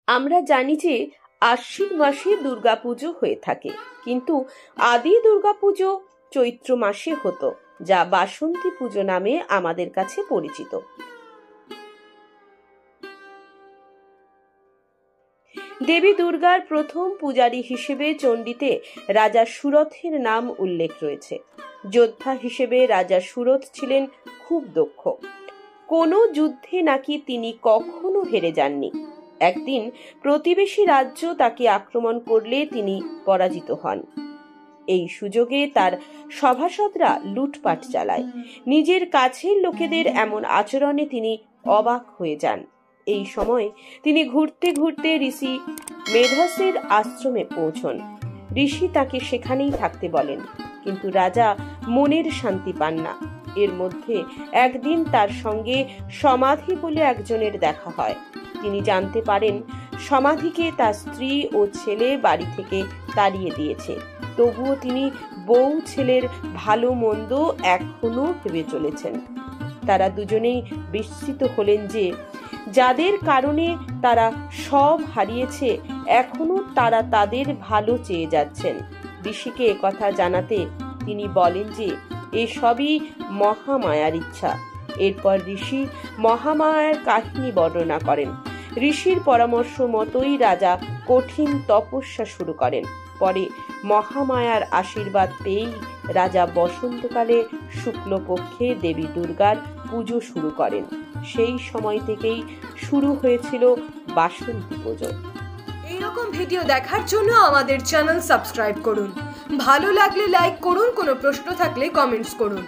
আমরা জানি যে আশ্বিন মাসে দুর্গাপুজো হয়ে থাকে, কিন্তু আদি দুর্গাপুজো চৈত্র মাসে হতো, যা বাসন্তী পুজো নামে আমাদের কাছে পরিচিত। দেবী দুর্গার প্রথম পূজারী হিসেবে চণ্ডীতে রাজা সুরথের নাম উল্লেখ রয়েছে। যোদ্ধা হিসেবে রাজা সুরথ ছিলেন খুব দক্ষ। কোনো যুদ্ধে নাকি তিনি কখনো হেরে যাননি। একদিন প্রতিবেশী রাজ্য তাকে আক্রমণ করলে তিনি পরাজিত হন। এই সুযোগে তার সভাসদরা লুটপাট চালায়। নিজের কাছের লোকেদের এমন আচরণে তিনি অবাক হয়ে যান। এই সময় তিনি ঘুরতে ঘুরতে ঋষি মেধসের আশ্রমে পৌঁছন। ঋষি তাকে সেখানেই থাকতে বলেন, কিন্তু রাজা মনের শান্তি পান না। এর মধ্যে একদিন তার সঙ্গে সমাধি বলে একজনের দেখা হয়। তিনি জানতে পারেন সমাধিকে তার স্ত্রী ও ছেলে বাড়ি থেকে তাড়িয়ে দিয়েছে। তবুও তিনি বউ ছেলের ভালো মন্দ এখনো ভেবে চলেছেন। তারা দুজনেই বিস্মিত হলেন যে যাদের কারণে তারা সব হারিয়েছে, এখনো তারা তাদের ভালো চেয়ে যাচ্ছেন। ঋষিকে একথা জানাতে তিনি বলেন যে এসবই মহামায়ার ইচ্ছা। এরপর ঋষি মহামায়ার কাহিনী বর্ণনা করেন। ঋষির পরামর্শ মতোই রাজা কঠিন তপস্যা শুরু করেন। পরে মহামায়ার আশীর্বাদ পেয়েই রাজা বসন্তকালে শুক্লপক্ষে দেবী দুর্গার পুজো শুরু করেন। সেই সময় থেকেই শুরু হয়েছিল বাসন্তী পুজো। এইরকম ভিডিও দেখার জন্য আমাদের চ্যানেল সাবস্ক্রাইব করুন। ভালো লাগলে লাইক করুন, কোনো প্রশ্ন থাকলে কমেন্টস করুন।